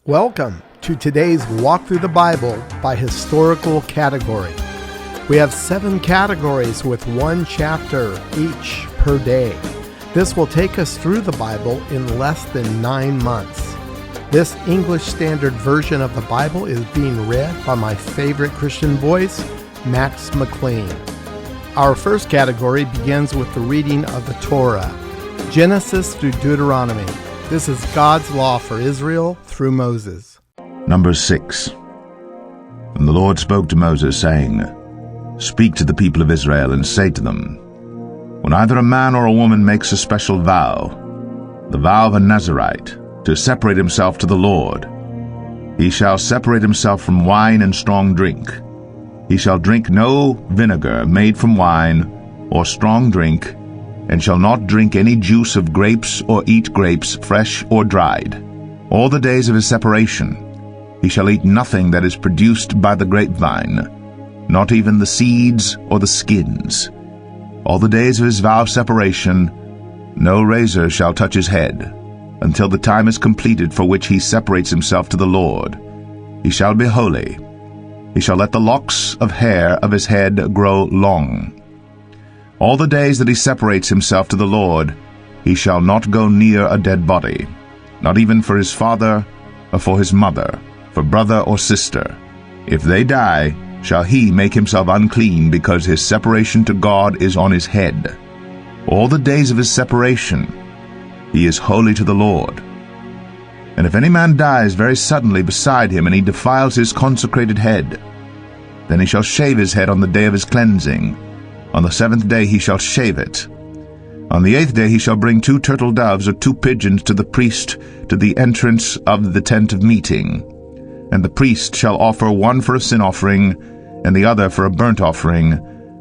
Welcome to today's Walk Through the Bible by historical category. We have 7 categories with 1 chapter each per day. This will take us through the Bible in less than 9 months. This English Standard Version of the Bible is being read by my favorite Christian voice, Max McLean. Our first category begins with the reading of the Torah, Genesis through Deuteronomy. This is God's law for Israel through Moses. Numbers 6. And the Lord spoke to Moses, saying, Speak to the people of Israel, and say to them, When either a man or a woman makes a special vow, the vow of a Nazirite, to separate himself to the Lord, he shall separate himself from wine and strong drink. He shall drink no vinegar made from wine or strong drink, and shall not drink any juice of grapes or eat grapes fresh or dried. All the days of his separation he shall eat nothing that is produced by the grapevine, not even the seeds or the skins. All the days of his vow of separation no razor shall touch his head, until the time is completed for which he separates himself to the Lord. He shall be holy. He shall let the locks of hair of his head grow long. All the days that he separates himself to the Lord, he shall not go near a dead body, not even for his father or for his mother, for brother or sister. If they die, shall he make himself unclean, because his separation to God is on his head. All the days of his separation he is holy to the Lord. And if any man dies very suddenly beside him, and he defiles his consecrated head, then he shall shave his head on the day of his cleansing. On the 7th day he shall shave it. On the 8th day he shall bring 2 turtle doves or 2 pigeons to the priest to the entrance of the tent of meeting. And the priest shall offer one for a sin offering, and the other for a burnt offering,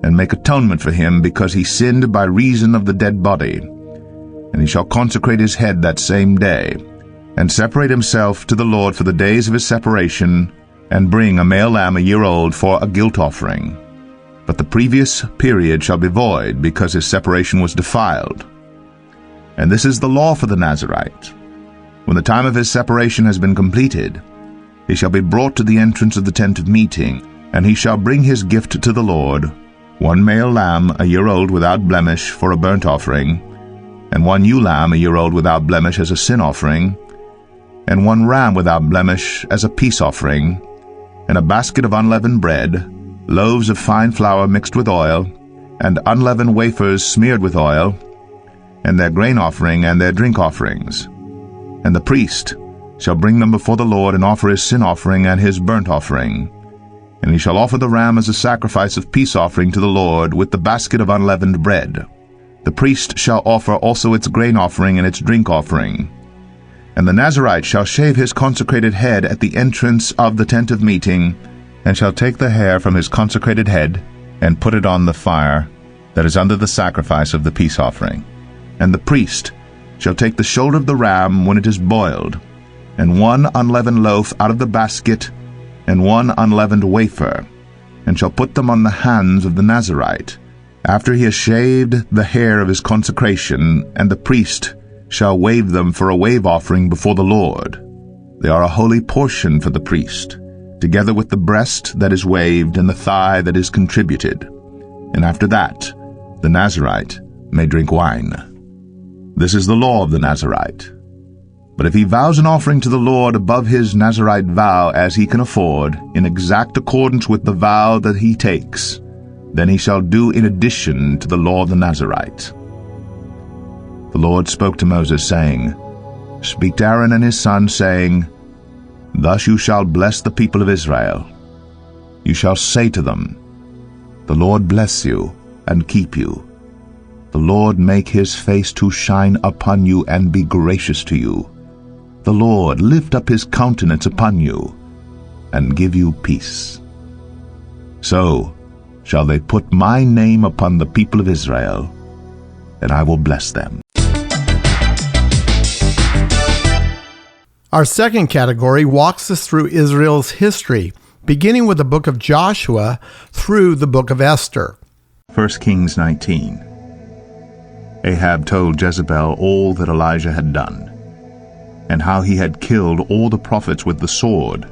and make atonement for him, because he sinned by reason of the dead body. And he shall consecrate his head that same day, and separate himself to the Lord for the days of his separation, and bring a male lamb a year old for a guilt offering. But the previous period shall be void, because his separation was defiled. And this is the law for the Nazirite. When the time of his separation has been completed, he shall be brought to the entrance of the tent of meeting, and he shall bring his gift to the Lord, 1 male lamb a year old without blemish for a burnt offering, and 1 ewe lamb a year old without blemish as a sin offering, and 1 ram without blemish as a peace offering, and a basket of unleavened bread, loaves of fine flour mixed with oil, and unleavened wafers smeared with oil, and their grain offering and their drink offerings. And the priest shall bring them before the Lord, and offer his sin offering and his burnt offering. And he shall offer the ram as a sacrifice of peace offering to the Lord, with the basket of unleavened bread. The priest shall offer also its grain offering and its drink offering. And the Nazirite shall shave his consecrated head at the entrance of the tent of meeting, and shall take the hair from his consecrated head, and put it on the fire that is under the sacrifice of the peace offering. And the priest shall take the shoulder of the ram when it is boiled, and 1 unleavened loaf out of the basket, and 1 unleavened wafer, and shall put them on the hands of the Nazirite, after he has shaved the hair of his consecration, and the priest shall wave them for a wave offering before the Lord. They are a holy portion for the priest, together with the breast that is waved and the thigh that is contributed. And after that, the Nazirite may drink wine. This is the law of the Nazirite. But if he vows an offering to the Lord above his Nazirite vow as he can afford, in exact accordance with the vow that he takes, then he shall do in addition to the law of the Nazirite. The Lord spoke to Moses, saying, Speak to Aaron and his sons, saying, Thus you shall bless the people of Israel. You shall say to them, The Lord bless you and keep you. The Lord make his face to shine upon you and be gracious to you. The Lord lift up his countenance upon you and give you peace. So shall they put my name upon the people of Israel, and I will bless them. Our second category walks us through Israel's history, beginning with the book of Joshua through the book of Esther. 1 Kings 19. Ahab told Jezebel all that Elijah had done. and how he had killed all the prophets with the sword.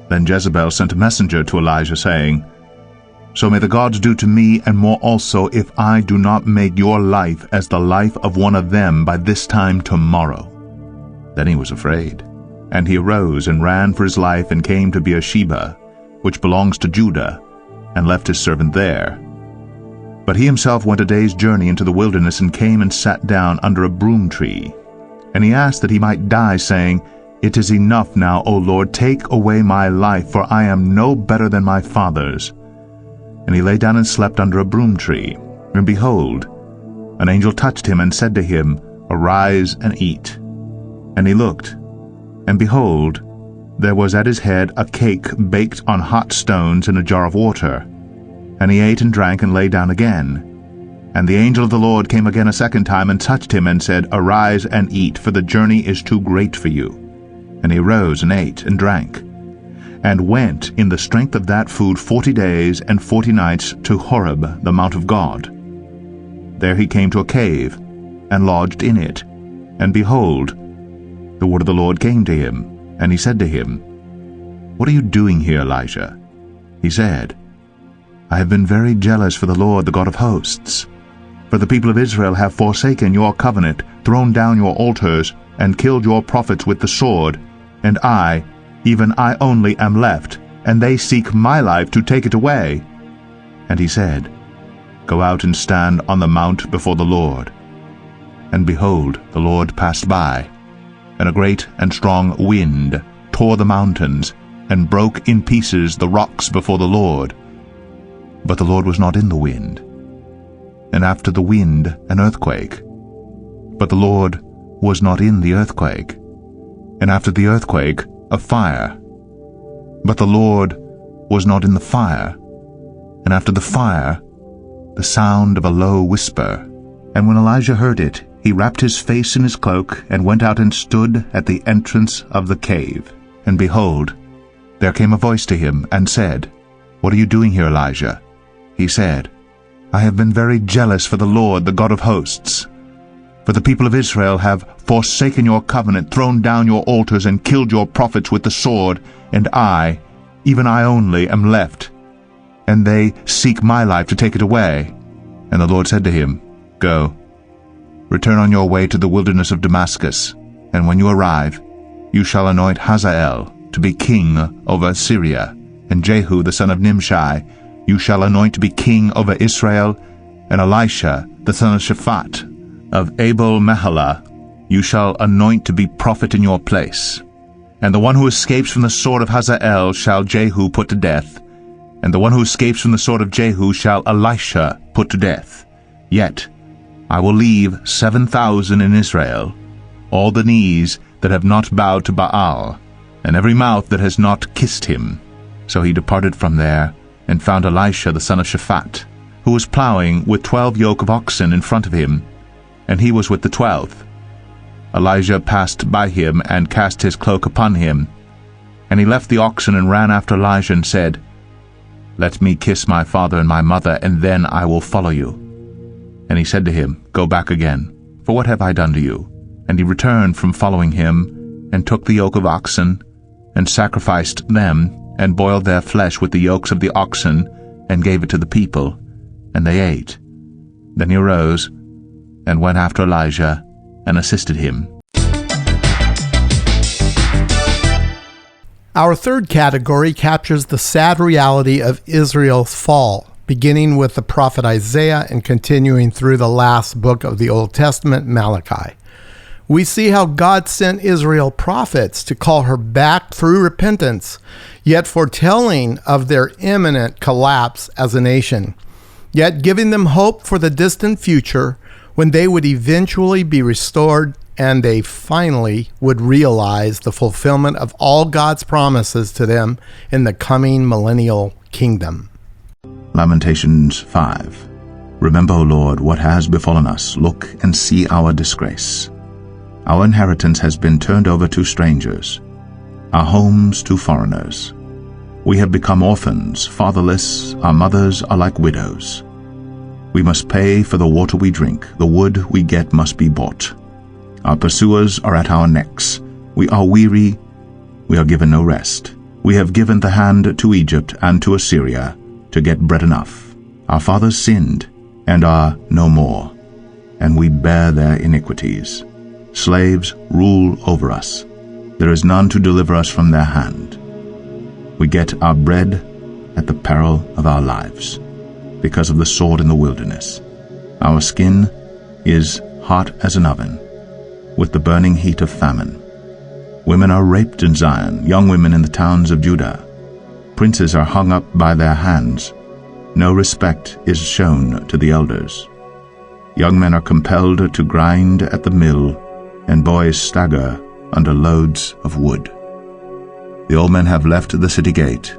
Then Jezebel sent a messenger to Elijah, saying, So may the gods do to me and more also, if I do not make your life as the life of one of them by this time tomorrow. Then he was afraid, and he arose and ran for his life and came to Beersheba, which belongs to Judah, and left his servant there. But he himself went a day's journey into the wilderness and came and sat down under a broom tree. And he asked that he might die, saying, It is enough now, O Lord, take away my life, for I am no better than my fathers. And he lay down and slept under a broom tree. And behold, an angel touched him and said to him, Arise and eat. And he looked, and behold, there was at his head a cake baked on hot stones in a jar of water. And he ate and drank and lay down again. And the angel of the Lord came again a second time and touched him and said, Arise and eat, for the journey is too great for you. And he rose and ate and drank, and went in the strength of that food 40 days and 40 nights to Horeb, the mount of God. There he came to a cave, and lodged in it. And behold, the word of the Lord came to him, and he said to him, What are you doing here, Elijah? He said, I have been very jealous for the Lord, the God of hosts. For the people of Israel have forsaken your covenant, thrown down your altars, and killed your prophets with the sword, and I, even I only, am left, and they seek my life to take it away. And he said, Go out and stand on the mount before the Lord. And behold, the Lord passed by, and a great and strong wind tore the mountains, and broke in pieces the rocks before the Lord. But the Lord was not in the wind. And after the wind an earthquake. But the Lord was not in the earthquake. And after the earthquake a fire. But the Lord was not in the fire. And after the fire the sound of a low whisper. And when Elijah heard it, he wrapped his face in his cloak, and went out and stood at the entrance of the cave. And behold, there came a voice to him, and said, What are you doing here, Elijah? He said, I have been very jealous for the Lord, the God of hosts. For the people of Israel have forsaken your covenant, thrown down your altars, and killed your prophets with the sword, and I, even I only, am left, and they seek my life to take it away. And the Lord said to him, Go, return on your way to the wilderness of Damascus, and when you arrive, you shall anoint Hazael to be king over Syria, and Jehu the son of Nimshi you shall anoint to be king over Israel, and Elisha the son of Shaphat of Abel-Meholah you shall anoint to be prophet in your place. And the one who escapes from the sword of Hazael shall Jehu put to death, and the one who escapes from the sword of Jehu shall Elisha put to death. Yet I will leave 7,000 in Israel, all the knees that have not bowed to Baal, and every mouth that has not kissed him. So he departed from there, and found Elisha the son of Shaphat, who was plowing with 12 yoke of oxen in front of him, and he was with the 12th. Elijah passed by him, and cast his cloak upon him. And he left the oxen, and ran after Elijah, and said, Let me kiss my father and my mother, and then I will follow you. And he said to him, Go back again, for what have I done to you? And he returned from following him, and took the yoke of oxen, and sacrificed them, and boiled their flesh with the yokes of the oxen, and gave it to the people, and they ate. Then he arose, and went after Elijah, and assisted him. Our third category captures the sad reality of Israel's fall, beginning with the prophet Isaiah and continuing through the last book of the Old Testament, Malachi. We see how God sent Israel prophets to call her back through repentance, yet foretelling of their imminent collapse as a nation, yet giving them hope for the distant future when they would eventually be restored and they finally would realize the fulfillment of all God's promises to them in the coming millennial kingdom. Lamentations 5. Remember, O Lord, what has befallen us. Look and see our disgrace. Our inheritance has been turned over to strangers, our homes to foreigners. We have become orphans, fatherless, our mothers are like widows. We must pay for the water we drink, the wood we get must be bought. Our pursuers are at our necks, We are weary, we are given no rest. We have given the hand to Egypt and to Assyria to get bread enough. Our fathers sinned and are no more, and we bear their iniquities. Slaves rule over us. There is none to deliver us from their hand. We get our bread at the peril of our lives, because of the sword in the wilderness. Our skin is hot as an oven, with the burning heat of famine. Women are raped in Zion, young women in the towns of Judah. Princes are hung up by their hands. No respect is shown to the elders. Young men are compelled to grind at the mill, and boys stagger under loads of wood. The old men have left the city gate,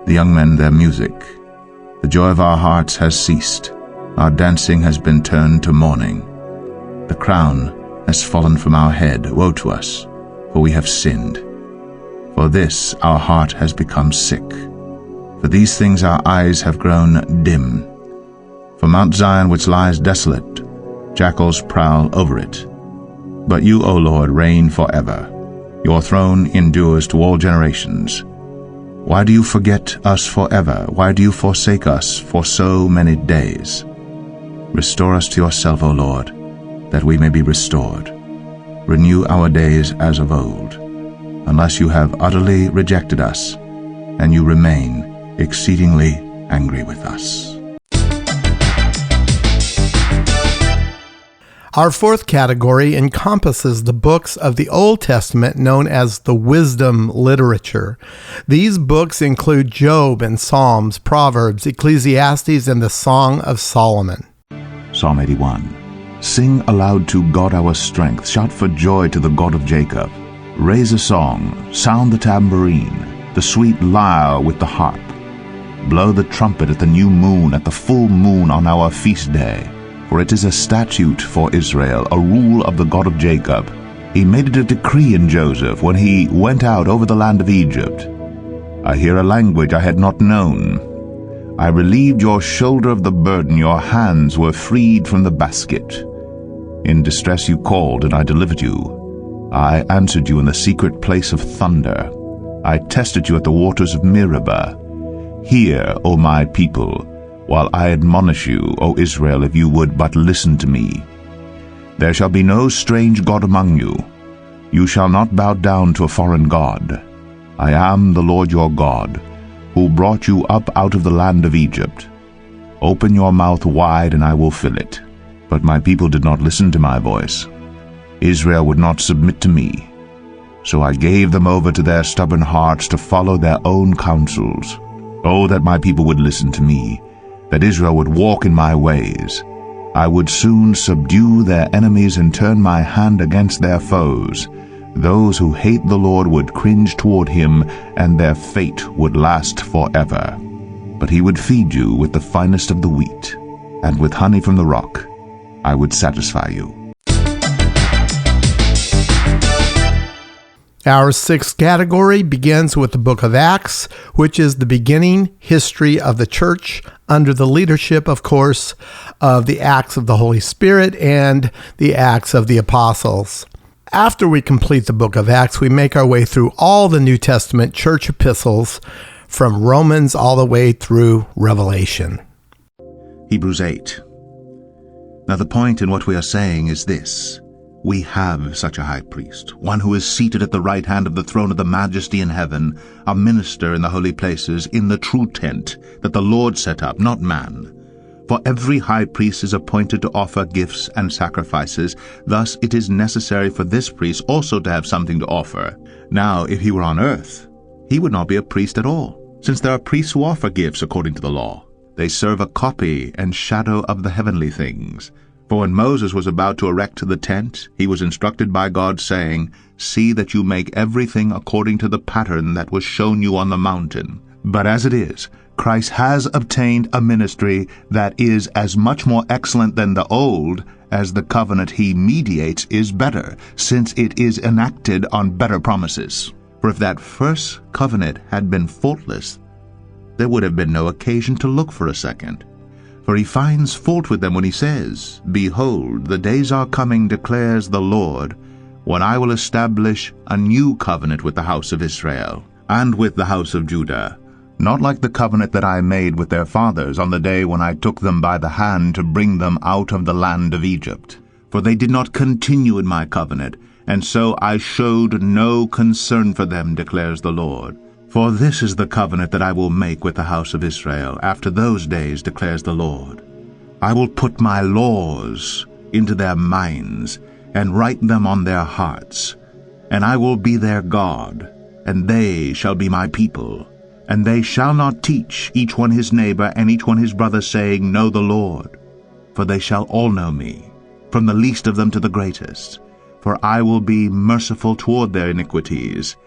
the young men their music. The joy of our hearts has ceased. Our dancing has been turned to mourning. The crown has fallen from our head. Woe to us, for we have sinned. For this our heart has become sick. For these things our eyes have grown dim. For Mount Zion, which lies desolate, jackals prowl over it. But you, O Lord, reign forever. Your throne endures to all generations. Why do you forget us forever? Why do you forsake us for so many days? Restore us to yourself, O Lord, that we may be restored. Renew our days as of old, unless you have utterly rejected us, and you remain exceedingly angry with us. Our fourth category encompasses the books of the Old Testament known as the wisdom literature. These books include Job and Psalms, Proverbs, Ecclesiastes, and the Song of Solomon. Psalm 81. Sing aloud to God our strength. Shout for joy to the God of Jacob. Raise a song. Sound the tambourine, the sweet lyre with the harp. Blow the trumpet at the new moon, at the full moon on our feast day. For it is a statute for Israel, a rule of the God of Jacob. He made it a decree in Joseph when he went out over the land of Egypt. I hear a language I had not known. I relieved your shoulder of the burden, your hands were freed from the basket. In distress you called, and I delivered you. I answered you in the secret place of thunder. I tested you at the waters of Meribah. Hear, O my people, while I admonish you, O Israel, if you would but listen to me. There shall be no strange god among you. You shall not bow down to a foreign god. I am the Lord your God, who brought you up out of the land of Egypt. Open your mouth wide, and I will fill it. But my people did not listen to my voice. Israel would not submit to me. So I gave them over to their stubborn hearts to follow their own counsels. Oh, that my people would listen to me, that Israel would walk in my ways. I would soon subdue their enemies and turn my hand against their foes. Those who hate the Lord would cringe toward him, and their fate would last forever. But he would feed you with the finest of the wheat, and with honey from the rock I would satisfy you. Our sixth category begins with the book of Acts, which is the beginning history of the church under the leadership, of course, of the Acts of the Holy Spirit and the Acts of the Apostles. After we complete the book of Acts, we make our way through all the New Testament church epistles from Romans all the way through Revelation. Hebrews 8. Now the point in what we are saying is this. We have such a high priest, one who is seated at the right hand of the throne of the majesty in heaven, a minister in the holy places, in the true tent that the Lord set up, not man. For every high priest is appointed to offer gifts and sacrifices. Thus it is necessary for this priest also to have something to offer. Now, if he were on earth, he would not be a priest at all, since there are priests who offer gifts according to the law. They serve a copy and shadow of the heavenly things. For when Moses was about to erect the tent, he was instructed by God, saying, See that you make everything according to the pattern that was shown you on the mountain. But as it is, Christ has obtained a ministry that is as much more excellent than the old, as the covenant he mediates is better, since it is enacted on better promises. For if that first covenant had been faultless, there would have been no occasion to look for a second. For he finds fault with them when he says, Behold, the days are coming, declares the Lord, when I will establish a new covenant with the house of Israel and with the house of Judah, not like the covenant that I made with their fathers on the day when I took them by the hand to bring them out of the land of Egypt. For they did not continue in my covenant, and so I showed no concern for them, declares the Lord. For this is the covenant that I will make with the house of Israel after those days, declares the Lord. I will put my laws into their minds, and write them on their hearts. And I will be their God, and they shall be my people. And they shall not teach each one his neighbor and each one his brother, saying, Know the Lord. For they shall all know me, from the least of them to the greatest. For I will be merciful toward their iniquities,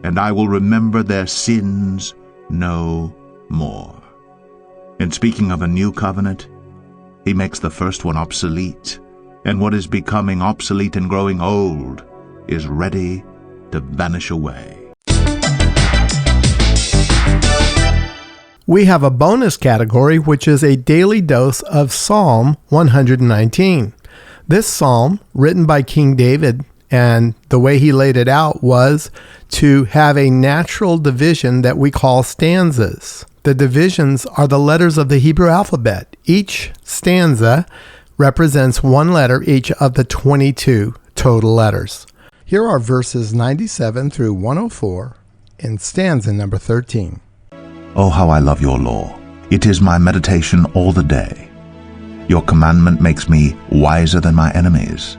and I will remember their sins no more. In speaking of a new covenant, he makes the first one obsolete, and what is becoming obsolete and growing old is ready to vanish away. We have a bonus category, which is a daily dose of Psalm 119. This psalm, written by King David, and the way he laid it out was to have a natural division that we call stanzas. The divisions are the letters of the Hebrew alphabet. Each stanza represents one letter each of the 22 total letters. Here are verses 97 through 104 in stanza number 13. Oh, how I love your law. It is my meditation all the day. Your commandment makes me wiser than my enemies,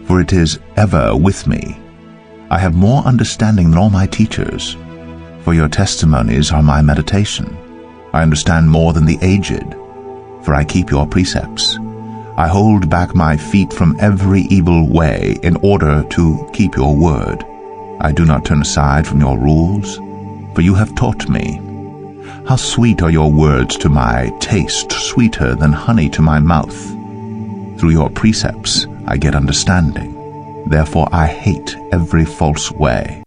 for it is ever with me. I have more understanding than all my teachers, for your testimonies are my meditation. I understand more than the aged, for I keep your precepts. I hold back my feet from every evil way in order to keep your word. I do not turn aside from your rules, for you have taught me. How sweet are your words to my taste, sweeter than honey to my mouth. Through your precepts I get understanding. Therefore I hate every false way.